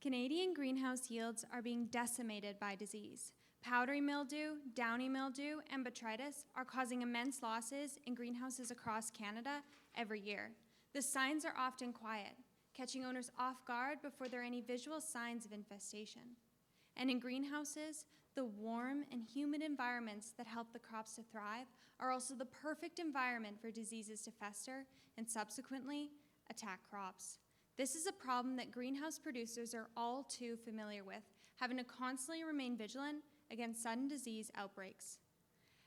Canadian greenhouse yields are being decimated by disease. Powdery mildew, downy mildew, and botrytis are causing immense losses in greenhouses across Canada every year. The signs are often quiet, catching owners off guard before there are any visual signs of infestation. And in greenhouses, the warm and humid environments that help the crops to thrive are also the perfect environment for diseases to fester and subsequently attack crops. This is a problem that greenhouse producers are all too familiar with, having to constantly remain vigilant against sudden disease outbreaks.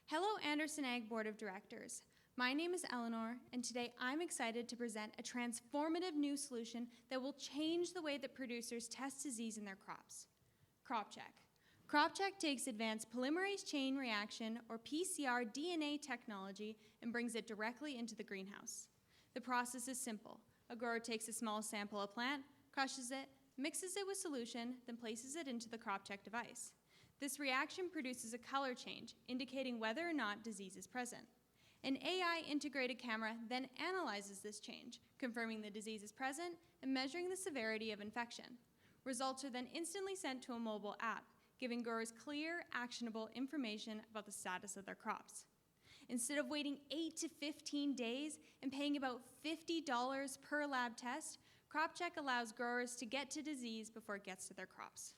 Hello, Anderson Ag Board of Directors. My name is Eleanor, and today I'm excited to present a transformative new solution that will change the way that producers test disease in their crops. CropCheck. CropCheck takes advanced polymerase chain reaction, or PCR DNA technology, and brings it directly into the greenhouse. The process is simple. A grower takes a small sample of plant, crushes it, mixes it with solution, then places it into the CropCheck device. This reaction produces a color change, indicating whether or not disease is present. An AI-integrated camera then analyzes this change, confirming the disease is present and measuring the severity of infection. Results are then instantly sent to a mobile app, giving growers clear, actionable information about the status of their crops. Instead of waiting 8 to 15 days and paying about $50 per lab test, CropCheck allows growers to get to disease before it gets to their crops.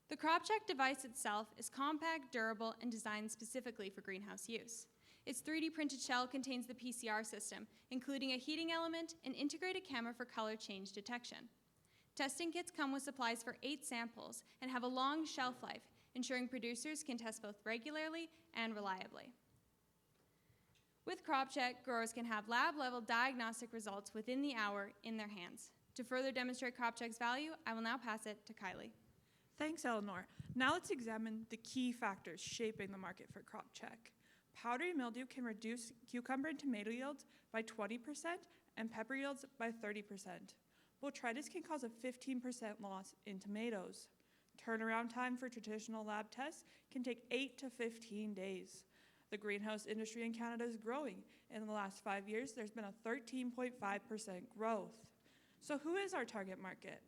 The CropCheck device itself is compact, durable, and designed specifically for greenhouse use. Its 3D printed shell contains the PCR system, including a heating element and integrated camera for color change detection. Testing kits come with supplies for 8 samples and have a long shelf life, ensuring producers can test both regularly and reliably. With CropCheck, growers can have lab-level diagnostic results within the hour in their hands. To further demonstrate CropCheck's value, I will now pass it to Kylie. Thanks, Eleanor. Now let's examine the key factors shaping the market for CropCheck. Powdery mildew can reduce cucumber and tomato yields by 20% and pepper yields by 30%. Botrytis can cause a 15% loss in tomatoes. Turnaround time for traditional lab tests can take 8 to 15 days. The greenhouse industry in Canada is growing. In the last 5 years, there's been a 13.5% growth. So who is our target market?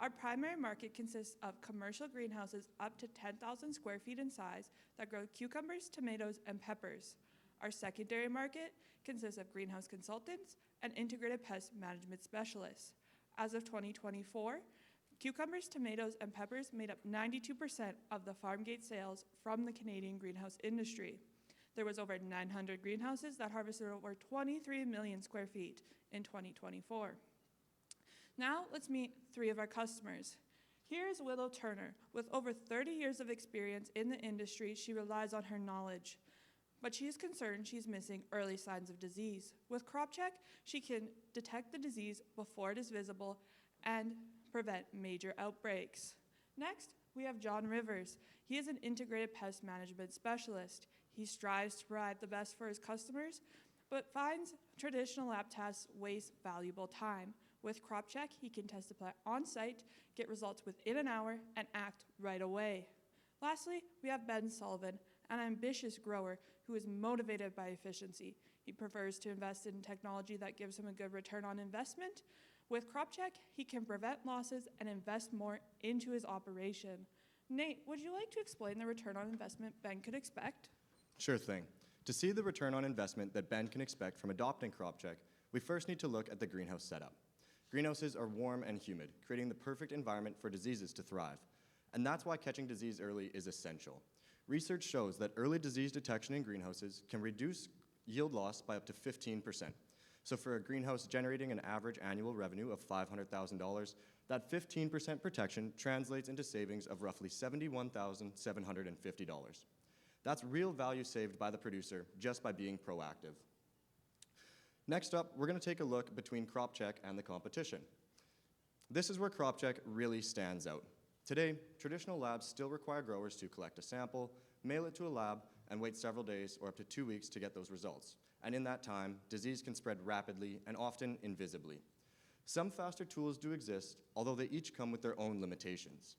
Our primary market consists of commercial greenhouses up to 10,000 square feet in size that grow cucumbers, tomatoes, and peppers. Our secondary market consists of greenhouse consultants and integrated pest management specialists. As of 2024, cucumbers, tomatoes, and peppers made up 92% of the farm gate sales from the Canadian greenhouse industry. There was over 900 greenhouses that harvested over 23 million square feet in 2024. Now let's meet 3 of our customers. Here is Willow Turner. With over 30 years of experience in the industry, she relies on her knowledge. But she is concerned she's missing early signs of disease. With CropCheck, she can detect the disease before it is visible and prevent major outbreaks. Next, we have John Rivers. He is an integrated pest management specialist. He strives to provide the best for his customers, but finds traditional lab tests waste valuable time. With CropCheck, he can test the plant on-site, get results within an hour, and act right away. Lastly, we have Ben Sullivan, an ambitious grower who is motivated by efficiency. He prefers to invest in technology that gives him a good return on investment. With CropCheck, he can prevent losses and invest more into his operation. Nate, would you like to explain the return on investment Ben could expect? Sure thing. To see the return on investment that Ben can expect from adopting CropCheck, we first need to look at the greenhouse setup. Greenhouses are warm and humid, creating the perfect environment for diseases to thrive. And that's why catching disease early is essential. Research shows that early disease detection in greenhouses can reduce yield loss by up to 15%. So for a greenhouse generating an average annual revenue of $500,000, that 15% protection translates into savings of roughly $71,750. That's real value saved by the producer just by being proactive. Next up, we're going to take a look between CropCheck and the competition. This is where CropCheck really stands out. Today, traditional labs still require growers to collect a sample, mail it to a lab, and wait several days or up to 2 weeks to get those results. And in that time, disease can spread rapidly and often invisibly. Some faster tools do exist, although they each come with their own limitations.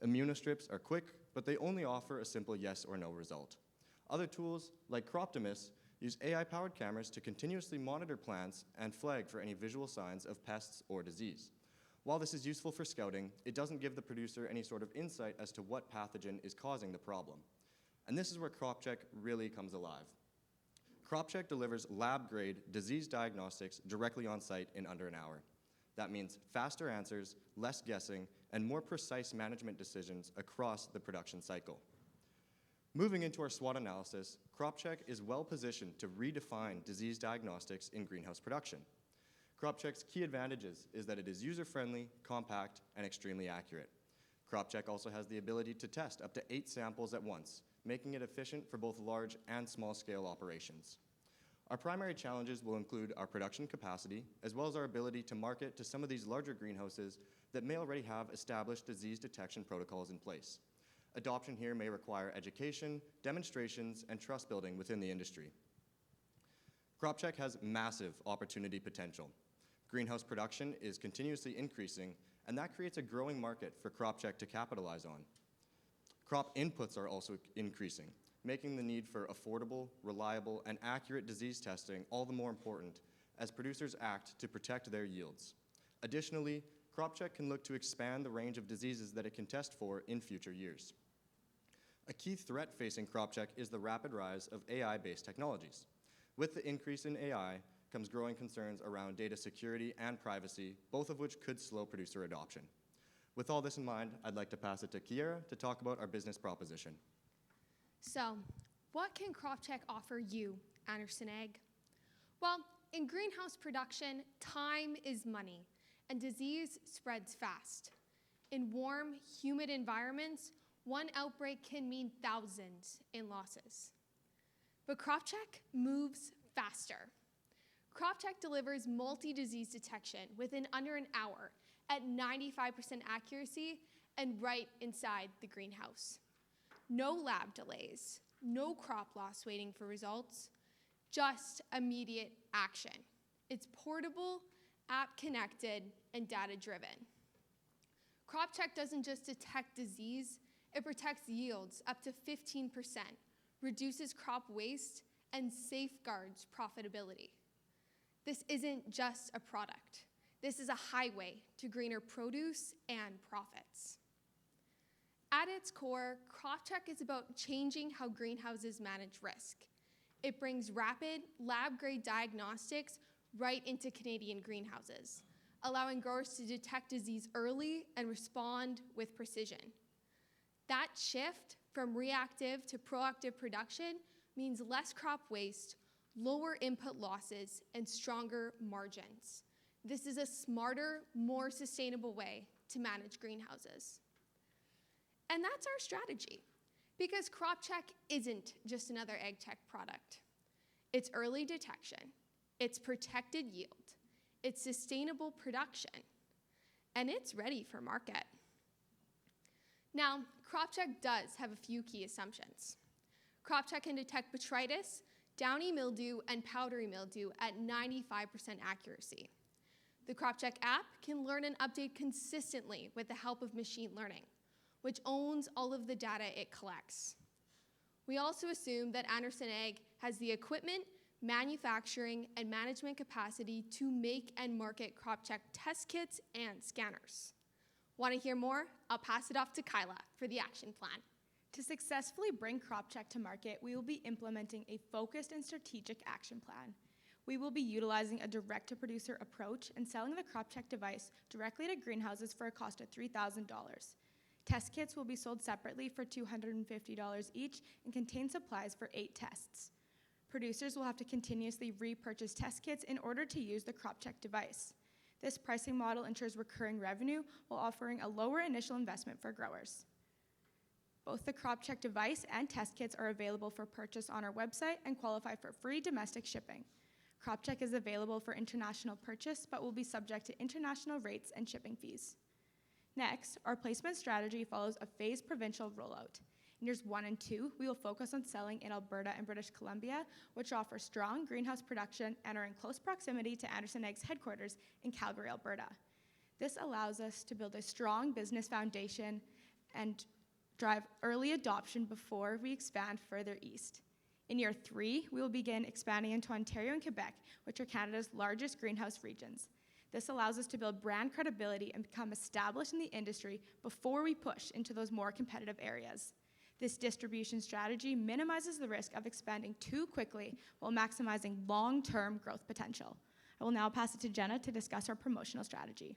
Immunostrips are quick, but they only offer a simple yes or no result. Other tools, like Croptimus, use AI-powered cameras to continuously monitor plants and flag for any visual signs of pests or disease. While this is useful for scouting, it doesn't give the producer any sort of insight as to what pathogen is causing the problem. And this is where CropCheck really comes alive. CropCheck delivers lab-grade disease diagnostics directly on site in under an hour. That means faster answers, less guessing, and more precise management decisions across the production cycle. Moving into our SWOT analysis, CropCheck is well positioned to redefine disease diagnostics in greenhouse production. CropCheck's key advantages is that it is user-friendly, compact, and extremely accurate. CropCheck also has the ability to test up to 8 samples at once, making it efficient for both large and small-scale operations. Our primary challenges will include our production capacity, as well as our ability to market to some of these larger greenhouses that may already have established disease detection protocols in place. Adoption here may require education, demonstrations, and trust building within the industry. CropCheck has massive opportunity potential. Greenhouse production is continuously increasing, and that creates a growing market for CropCheck to capitalize on. Crop inputs are also increasing, making the need for affordable, reliable, and accurate disease testing all the more important as producers act to protect their yields. Additionally, CropCheck can look to expand the range of diseases that it can test for in future years. A key threat facing CropCheck is the rapid rise of AI-based technologies. With the increase in AI comes growing concerns around data security and privacy, both of which could slow producer adoption. With all this in mind, I'd like to pass it to Kiera to talk about our business proposition. So, what can CropCheck offer you, Anderson Ag? Well, in greenhouse production, time is money, and disease spreads fast. In warm, humid environments, one outbreak can mean thousands in losses. But CropCheck moves faster. CropCheck delivers multi-disease detection within under an hour at 95% accuracy and right inside the greenhouse. No lab delays, no crop loss waiting for results, just immediate action. It's portable, app-connected, and data-driven. CropCheck doesn't just detect disease, it protects yields up to 15%, reduces crop waste, and safeguards profitability. This isn't just a product. This is a highway to greener produce and profits. At its core, CropCheck is about changing how greenhouses manage risk. It brings rapid, lab-grade diagnostics right into Canadian greenhouses, allowing growers to detect disease early and respond with precision. That shift from reactive to proactive production means less crop waste, lower input losses, and stronger margins. This is a smarter, more sustainable way to manage greenhouses. And that's our strategy, because CropCheck isn't just another ag tech product. It's early detection, it's protected yield, it's sustainable production, and it's ready for market. Now, CropCheck does have a few key assumptions. CropCheck can detect botrytis, downy mildew, and powdery mildew at 95% accuracy. The CropCheck app can learn and update consistently with the help of machine learning, which owns all of the data it collects. We also assume that Anderson Ag has the equipment, manufacturing, and management capacity to make and market CropCheck test kits and scanners. Want to hear more? I'll pass it off to Kyla for the action plan. To successfully bring CropCheck to market, we will be implementing a focused and strategic action plan. We will be utilizing a direct-to-producer approach and selling the CropCheck device directly to greenhouses for a cost of $3,000. Test kits will be sold separately for $250 each and contain supplies for 8 tests. Producers will have to continuously repurchase test kits in order to use the CropCheck device. This pricing model ensures recurring revenue while offering a lower initial investment for growers. Both the CropCheck device and test kits are available for purchase on our website and qualify for free domestic shipping. CropCheck is available for international purchase but will be subject to international rates and shipping fees. Next, our placement strategy follows a phased provincial rollout. In years 1 and 2, we will focus on selling in Alberta and British Columbia, which offer strong greenhouse production and are in close proximity to Anderson Ag's headquarters in Calgary, Alberta. This allows us to build a strong business foundation and drive early adoption before we expand further east. In year 3, we will begin expanding into Ontario and Quebec, which are Canada's largest greenhouse regions. This allows us to build brand credibility and become established in the industry before we push into those more competitive areas. This distribution strategy minimizes the risk of expanding too quickly while maximizing long-term growth potential. I will now pass it to Jenna to discuss our promotional strategy.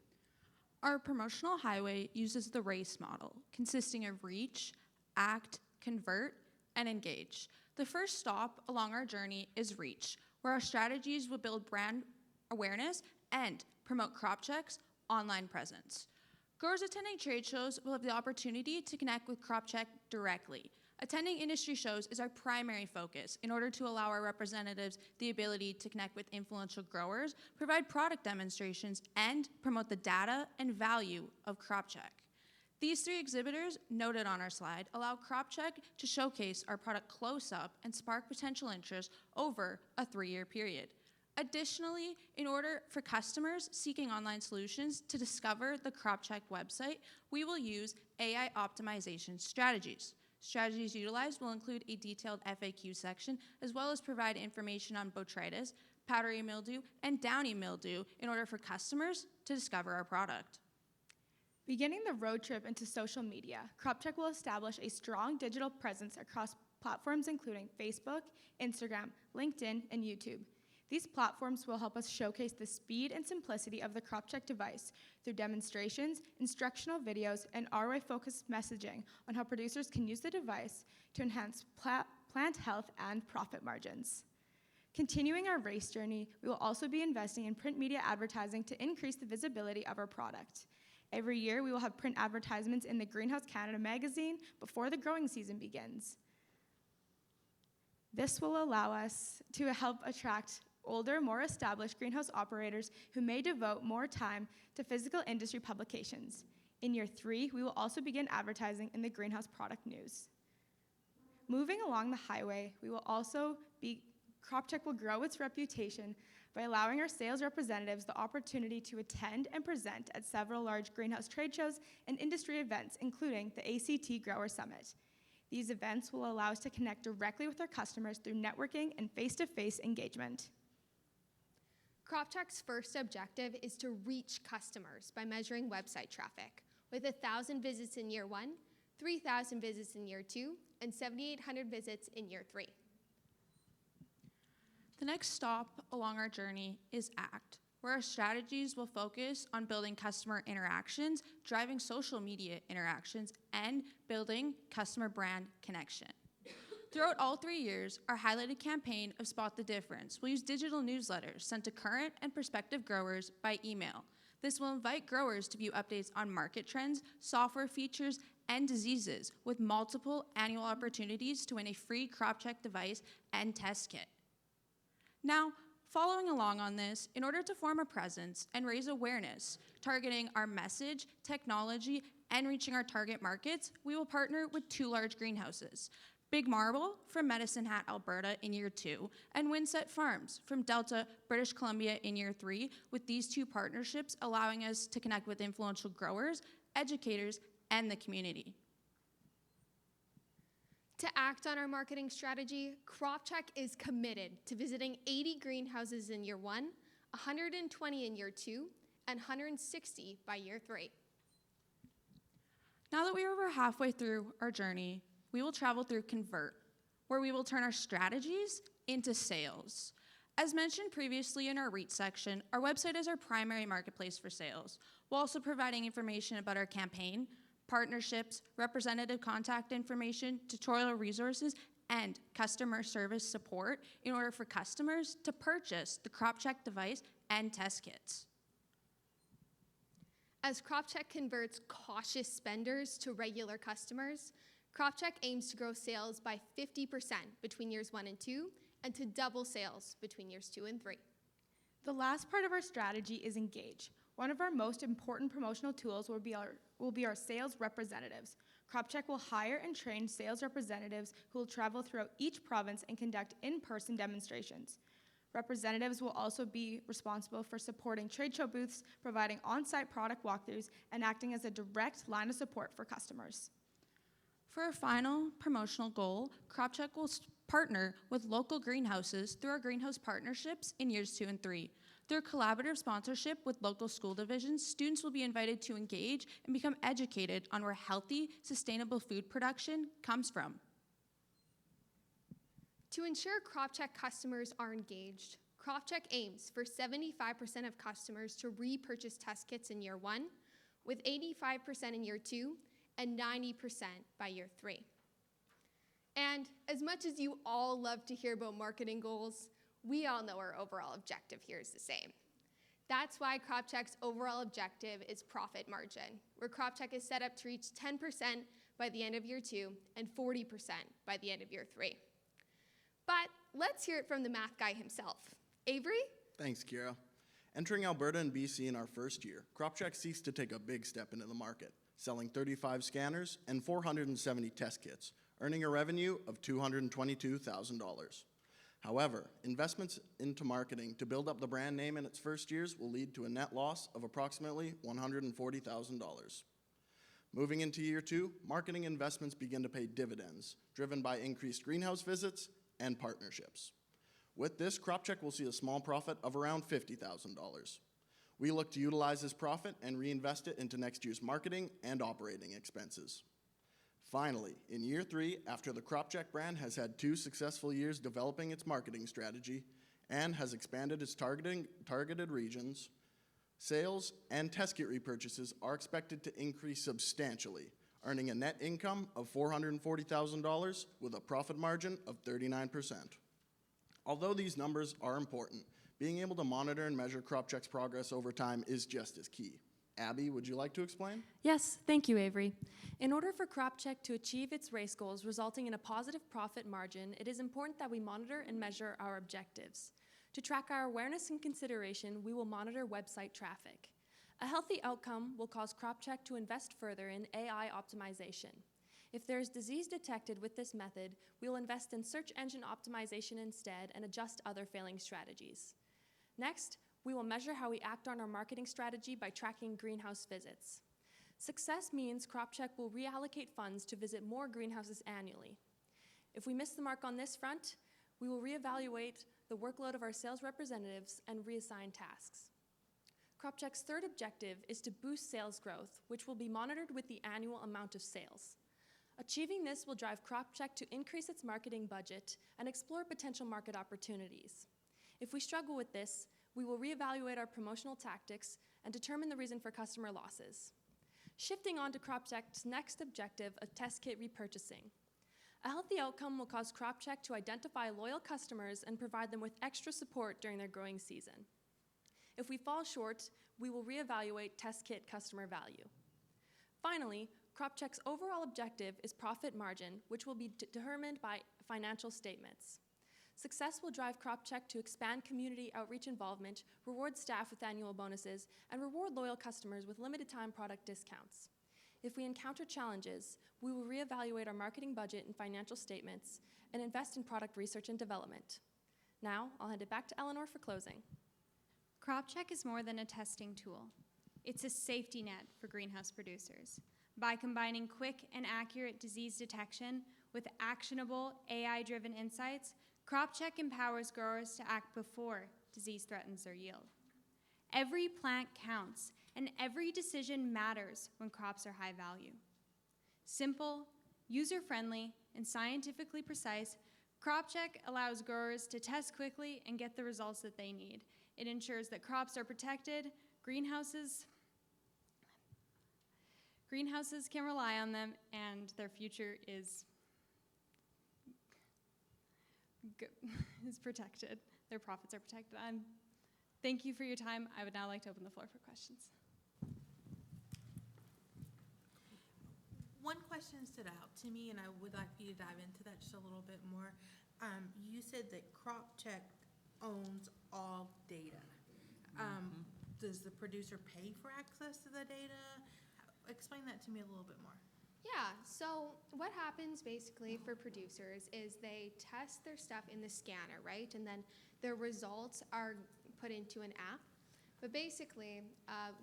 Our promotional highway uses the RACE model, consisting of reach, act, convert, and engage. The first stop along our journey is reach, where our strategies will build brand awareness and promote CropCheck's online presence. Growers attending trade shows will have the opportunity to connect with CropCheck directly. Attending industry shows is our primary focus in order to allow our representatives the ability to connect with influential growers, provide product demonstrations, and promote the data and value of CropCheck. These 3 exhibitors noted on our slide allow CropCheck to showcase our product close up and spark potential interest over a 3-year period. Additionally, in order for customers seeking online solutions to discover the CropCheck website, we will use AI optimization strategies. Strategies utilized will include a detailed FAQ section, as well as provide information on botrytis, powdery mildew, and downy mildew in order for customers to discover our product. Beginning the road trip into social media, CropCheck will establish a strong digital presence across platforms including Facebook, Instagram, LinkedIn, and YouTube. These platforms will help us showcase the speed and simplicity of the CropCheck device through demonstrations, instructional videos, and ROI-focused messaging on how producers can use the device to enhance plant health and profit margins. Continuing our race journey, we will also be investing in print media advertising to increase the visibility of our product. Every year, we will have print advertisements in the Greenhouse Canada magazine before the growing season begins. This will allow us to help attract older, more established greenhouse operators who may devote more time to physical industry publications. In year 3, we will also begin advertising in the greenhouse product news. Moving along the highway, CropCheck will grow its reputation by allowing our sales representatives the opportunity to attend and present at several large greenhouse trade shows and industry events, including the ACT Grower Summit. These events will allow us to connect directly with our customers through networking and face-to-face engagement. CropCheck's first objective is to reach customers by measuring website traffic, with 1,000 visits in year 1, 3,000 visits in year 2, and 7,800 visits in year 3. The next stop along our journey is ACT, where our strategies will focus on building customer interactions, driving social media interactions, and building customer brand connection. Throughout all 3 years, our highlighted campaign of Spot the Difference will use digital newsletters sent to current and prospective growers by email. This will invite growers to view updates on market trends, software features, and diseases, with multiple annual opportunities to win a free CropCheck device and test kit. Now, following along on this, in order to form a presence and raise awareness, targeting our message, technology, and reaching our target markets, we will partner with 2 large greenhouses. Big Marble from Medicine Hat, Alberta in year 2, and Windset Farms from Delta, British Columbia in year 3, with these 2 partnerships allowing us to connect with influential growers, educators, and the community. To act on our marketing strategy, CropCheck is committed to visiting 80 greenhouses in year 1, 120 in year 2, and 160 by year 3. Now that we are over halfway through our journey, we will travel through Convert, where we will turn our strategies into sales. As mentioned previously in our REACH section, our website is our primary marketplace for sales, while also providing information about our campaign, partnerships, representative contact information, tutorial resources, and customer service support in order for customers to purchase the CropCheck device and test kits. As CropCheck converts cautious spenders to regular customers, CropCheck aims to grow sales by 50% between years 1 and 2, and to double sales between years 2 and 3. The last part of our strategy is Engage. One of our most important promotional tools will be our sales representatives. CropCheck will hire and train sales representatives who will travel throughout each province and conduct in-person demonstrations. Representatives will also be responsible for supporting trade show booths, providing on-site product walkthroughs, and acting as a direct line of support for customers. For our final promotional goal, CropCheck will partner with local greenhouses through our greenhouse partnerships in years 2 and 3. Through collaborative sponsorship with local school divisions, students will be invited to engage and become educated on where healthy, sustainable food production comes from. To ensure CropCheck customers are engaged, CropCheck aims for 75% of customers to repurchase test kits in year 1, with 85% in year 2, and 90% by year 3. And as much as you all love to hear about marketing goals, we all know our overall objective here is the same. That's why CropCheck's overall objective is profit margin, where CropCheck is set up to reach 10% by the end of year 2 and 40% by the end of year 3. But let's hear it from the math guy himself. Avery? Thanks, Kira. Entering Alberta and BC in our first year, CropCheck seeks to take a big step into the market, selling 35 scanners and 470 test kits, earning a revenue of $222,000. However, investments into marketing to build up the brand name in its first years will lead to a net loss of approximately $140,000. Moving into year 2, marketing investments begin to pay dividends, driven by increased greenhouse visits and partnerships. With this, CropCheck will see a small profit of around $50,000. We look to utilize this profit and reinvest it into next year's marketing and operating expenses. Finally, in year 3, after the CropCheck brand has had 2 successful years developing its marketing strategy and has expanded its targeted regions, sales and test kit repurchases are expected to increase substantially, earning a net income of $440,000 with a profit margin of 39%. Although these numbers are important, being able to monitor and measure CropCheck's progress over time is just as key. Abby, would you like to explain? Yes, thank you, Avery. In order for CropCheck to achieve its race goals resulting in a positive profit margin, it is important that we monitor and measure our objectives. To track our awareness and consideration, we will monitor website traffic. A healthy outcome will cause CropCheck to invest further in AI optimization. If there is disease detected with this method, we will invest in search engine optimization instead and adjust other failing strategies. Next, we will measure how we act on our marketing strategy by tracking greenhouse visits. Success means CropCheck will reallocate funds to visit more greenhouses annually. If we miss the mark on this front, we will reevaluate the workload of our sales representatives and reassign tasks. CropCheck's third objective is to boost sales growth, which will be monitored with the annual amount of sales. Achieving this will drive CropCheck to increase its marketing budget and explore potential market opportunities. If we struggle with this, we will reevaluate our promotional tactics and determine the reason for customer losses. Shifting on to CropCheck's next objective of test kit repurchasing. A healthy outcome will cause CropCheck to identify loyal customers and provide them with extra support during their growing season. If we fall short, we will reevaluate test kit customer value. Finally, CropCheck's overall objective is profit margin, which will be determined by financial statements. Success will drive CropCheck to expand community outreach involvement, reward staff with annual bonuses, and reward loyal customers with limited-time product discounts. If we encounter challenges, we will reevaluate our marketing budget and financial statements and invest in product research and development. Now, I'll hand it back to Eleanor for closing. CropCheck is more than a testing tool. It's a safety net for greenhouse producers. By combining quick and accurate disease detection with actionable AI-driven insights, CropCheck empowers growers to act before disease threatens their yield. Every plant counts, and every decision matters when crops are high value. Simple, user-friendly, and scientifically precise, CropCheck allows growers to test quickly and get the results that they need. It ensures that crops are protected, greenhouses can rely on them, and their future is protected. Their profits are protected. Thank you for your time. I would now like to open the floor for questions. One question stood out to me, and I would like for you to dive into that just a little bit more. You said that CropCheck owns all data. Does the producer pay for access to the data? Explain that to me a little bit more. Yeah, so what happens basically for producers is they test their stuff in the scanner, right? And then their results are put into an app. But basically,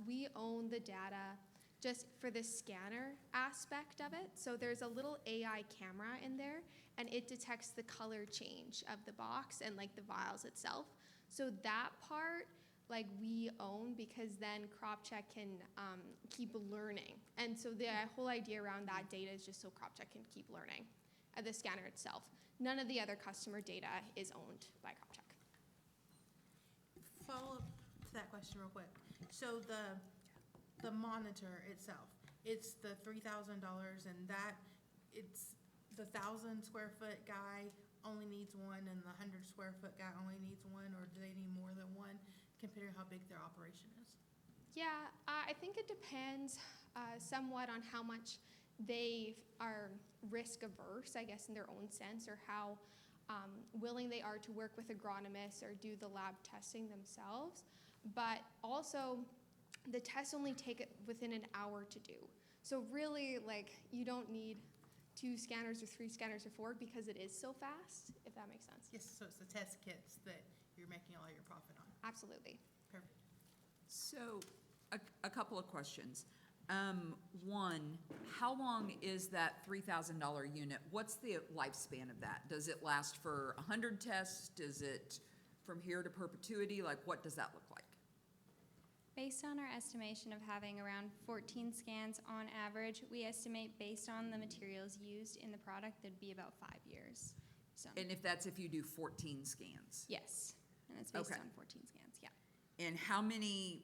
we own the data just for the scanner aspect of it. So there's a little AI camera in there, and it detects the color change of the box and like the vials itself. So that part like we own, because then CropCheck can keep learning. And so the whole idea around that data is just so CropCheck can keep learning at the scanner itself. None of the other customer data is owned by CropCheck. Follow up to that question real quick. So the monitor itself, it's the $3,000, and that it's the 1,000 square foot guy only needs one, and the 100 square foot guy only needs one, or do they need more than one, considering how big their operation is? Yeah, I think it depends somewhat on how much they are risk averse, I guess, in their own sense, or how willing they are to work with agronomists or do the lab testing themselves. But also, the tests only take it within an hour to do. So really, like, you don't need 2 scanners or 3 scanners or 4 because it is so fast, if that makes sense. Yes, so it's the test kits that you're making all your profit on. Absolutely. Perfect. So, a couple of questions. One, how long is that $3,000 unit? What's the lifespan of that? Does it last for 100 tests? Is it from here to perpetuity? Like, what does that look like? Based on our estimation of having around 14 scans on average, we estimate based on the materials used in the product, that'd be about 5 years. So, And if you do 14 scans? yes, and it's based Okay. on 14 scans, yeah. And how many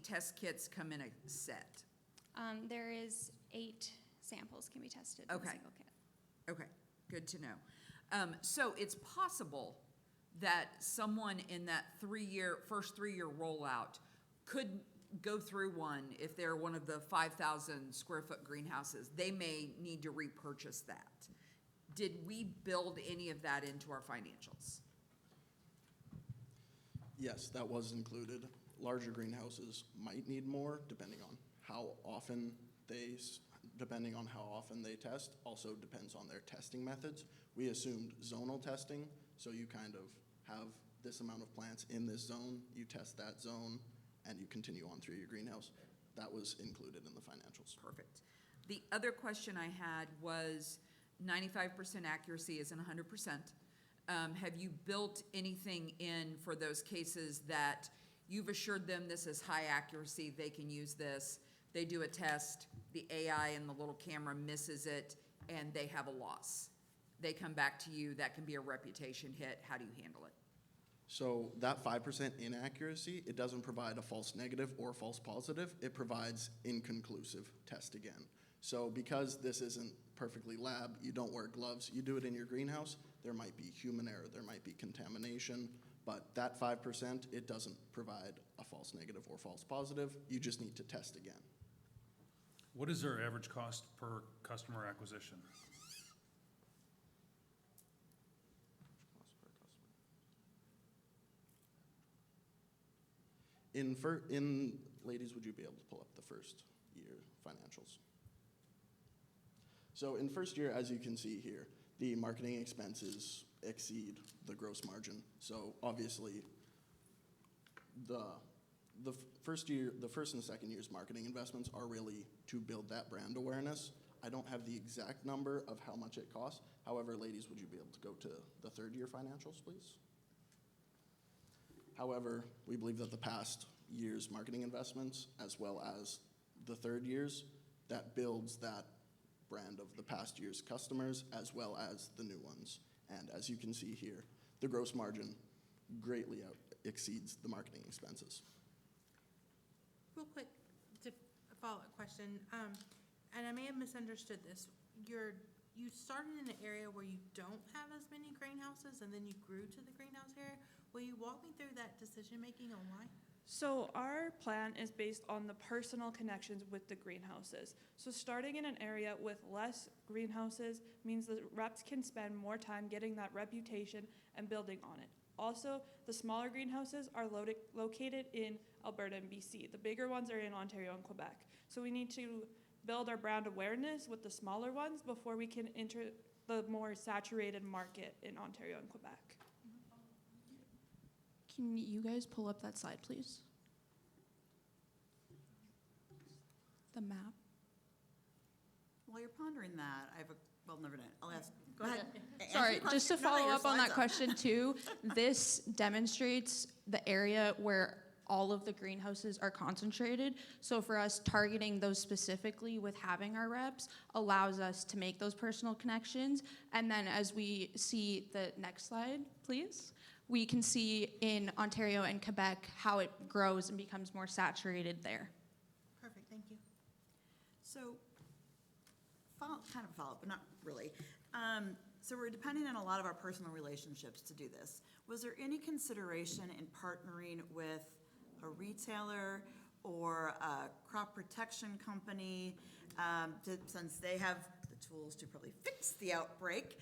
test kits come in a set? There is 8 samples can be tested in a Okay. single kit. Okay, good to know. So it's possible that someone in that first 3-year rollout could go through one if they're one of the 5,000 square foot greenhouses. They may need to repurchase that. Did we build any of that into our financials? Yes, that was included. Larger greenhouses might need more, depending on how often they test. Also depends on their testing methods. We assumed zonal testing, so you kind of have this amount of plants in this zone, you test that zone, and you continue on through your greenhouse. That was included in the financials. Perfect. The other question I had was 95% accuracy isn't 100%. Have you built anything in for those cases that you've assured them this is high accuracy, they can use this, they do a test, the AI and the little camera misses it, and they have a loss? They come back to you, that can be a reputation hit. How do you handle it? So that 5% inaccuracy, it doesn't provide a false negative or false positive. It provides inconclusive test again. So because this isn't perfectly lab, you don't wear gloves, you do it in your greenhouse, there might be human error, there might be contamination, but that 5%, it doesn't provide a false negative or false positive. You just need to test again. What is their average cost per customer acquisition? Ladies, would you be able to pull up the first year financials? So in first year, as you can see here, the marketing expenses exceed the gross margin. So obviously, the first and second year's marketing investments are really to build that brand awareness. I don't have the exact number of how much it costs. However, ladies, would you be able to go to the third year financials, please? However, we believe that the past year's marketing investments, as well as the third year's, that builds that brand of the past year's customers, as well as the new ones. And as you can see here, the gross margin greatly exceeds the marketing expenses. Real quick, a follow-up question, and I may have misunderstood this. You started in an area where you don't have as many greenhouses, and then you grew to the greenhouse area. Will you walk me through that decision-making on why? So our plan is based on the personal connections with the greenhouses. So starting in an area with less greenhouses means the reps can spend more time getting that reputation and building on it. Also, the smaller greenhouses are located in Alberta and BC. The bigger ones are in Ontario and Quebec. So we need to build our brand awareness with the smaller ones before we can enter the more saturated market in Ontario and Quebec. Can you guys pull up that slide, please? The map. While you're pondering that, I have a, well, never mind. I'll ask, go ahead. Sorry, sorry, just to None of follow your up on that slides up. question too, this demonstrates the area where all of the greenhouses are concentrated. So for us, targeting those specifically with having our reps allows us to make those personal connections. And then as we see the next slide, please, we can see in Ontario and Quebec how it grows and becomes more saturated there. Perfect, thank you. So, kind of follow up, but not really. So we're depending on a lot of our personal relationships to do this. Was there any consideration in partnering with a retailer or a crop protection company, since they have the tools to probably fix the outbreak?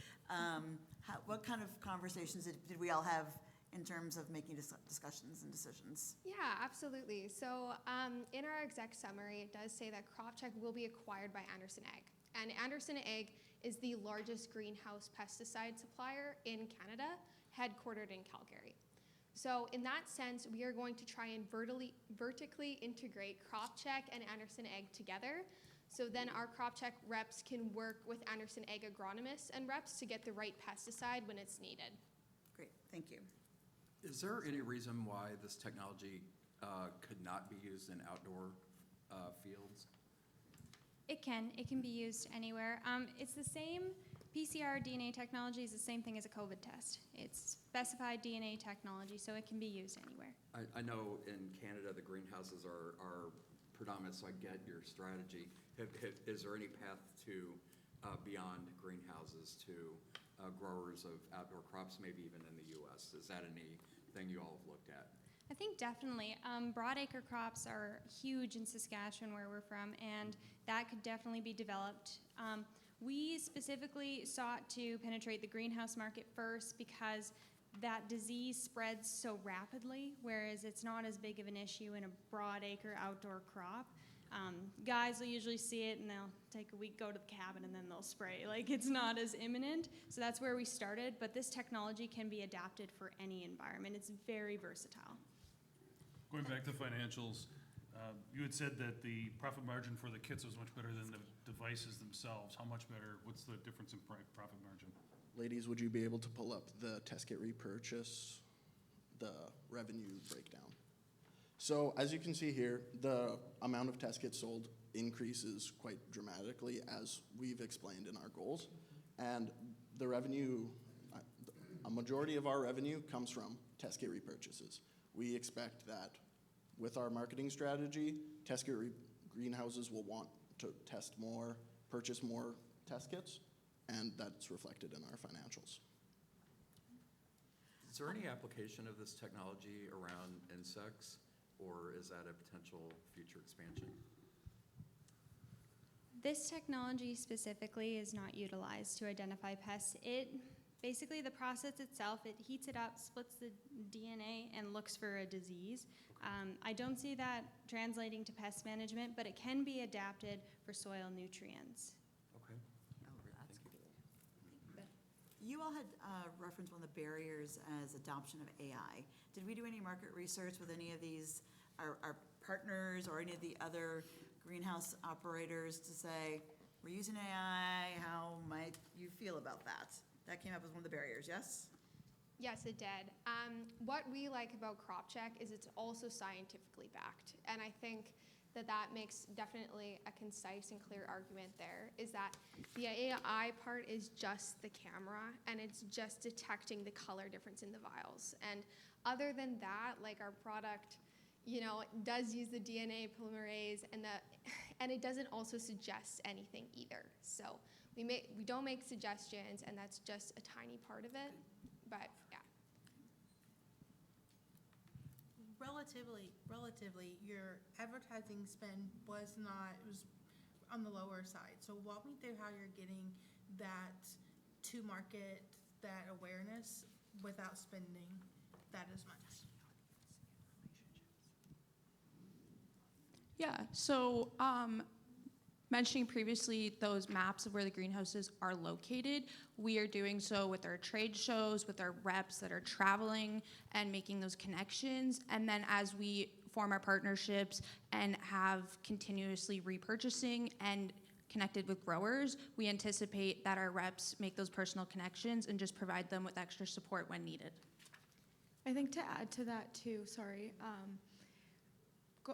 What kind of conversations did we all have in terms of making discussions and decisions? Yeah, absolutely. So in our exec summary, it does say that CropCheck will be acquired by Anderson Ag. And Anderson Ag is the largest greenhouse pesticide supplier in Canada, headquartered in Calgary. So in that sense, we are going to try and vertically integrate CropCheck and Anderson Ag together. So then our CropCheck reps can work with Anderson Ag agronomists and reps to get the right pesticide when it's needed. Great, thank you. Is there any reason why this technology could not be used in outdoor fields? It can be used anywhere. It's the same, PCR DNA technology is the same thing as a COVID test. It's specified DNA technology, so it can be used anywhere. I know in Canada the greenhouses are predominant, so I get your strategy. Is there any path to beyond greenhouses to growers of outdoor crops, maybe even in the U.S.? Is that anything you all have looked at? I think definitely. Broadacre crops are huge in Saskatchewan, where we're from, and that could definitely be developed. We specifically sought to penetrate the greenhouse market first because that disease spreads so rapidly, whereas it's not as big of an issue in a broadacre outdoor crop. Guys will usually see it and they'll take a week, go to the cabin, and then they'll spray. Like, it's not as imminent. So that's where we started, but this technology can be adapted for any environment. It's very versatile. Going back to financials, you had said that the profit margin for the kits was much better than the devices themselves. How much better? What's the difference in profit margin? Ladies, would you be able to pull up the test kit repurchase, the revenue breakdown? So as you can see here, the amount of test kits sold increases quite dramatically as we've explained in our goals. And the revenue, a majority of our revenue comes from test kit repurchases. We expect that with our marketing strategy, test kit greenhouses will want to test more, purchase more test kits, and that's reflected in our financials. Is there any application of this technology around insects, or is that a potential future expansion? This technology specifically is not utilized to identify pests. Basically, the process itself, it heats it up, splits the DNA, and looks for a disease. I don't see that translating to pest management, but it can be adapted for soil nutrients. Okay. Oh, that's cool. You all had referenced one of the barriers as adoption of AI. Did we do any market research with any of these, our partners or any of the other greenhouse operators to say, we're using AI, how might you feel about that? That came up as one of the barriers, yes? Yes, it did. What we like about CropCheck is it's also scientifically backed. And I think that makes definitely a concise and clear argument there, is that the AI part is just the camera, and it's just detecting the color difference in the vials. And other than that, like, our product, does use the DNA polymerase, and it doesn't also suggest anything either. So we don't make suggestions, and that's just a tiny part of it. But yeah. Relatively, your advertising spend was on the lower side. So walk me through how you're getting that to market, that awareness, without spending that as much. Yeah, so mentioning previously those maps of where the greenhouses are located, we are doing so with our trade shows, with our reps that are traveling and making those connections. And then as we form our partnerships and have continuously repurchasing and connected with growers, we anticipate that our reps make those personal connections and just provide them with extra support when needed. I think to add to that too,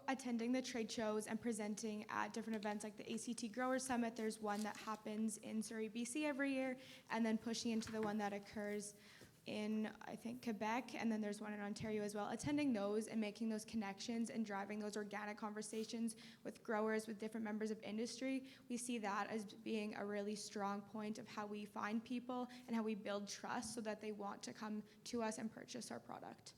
attending the trade shows and presenting at different events like the ACT Growers Summit, there's one that happens in Surrey, BC every year, and then pushing into the one that occurs in, I think, Quebec, and then there's one in Ontario as well. Attending those and making those connections and driving those organic conversations with growers, with different members of industry, we see that as being a really strong point of how we find people and how we build trust so that they want to come to us and purchase our product.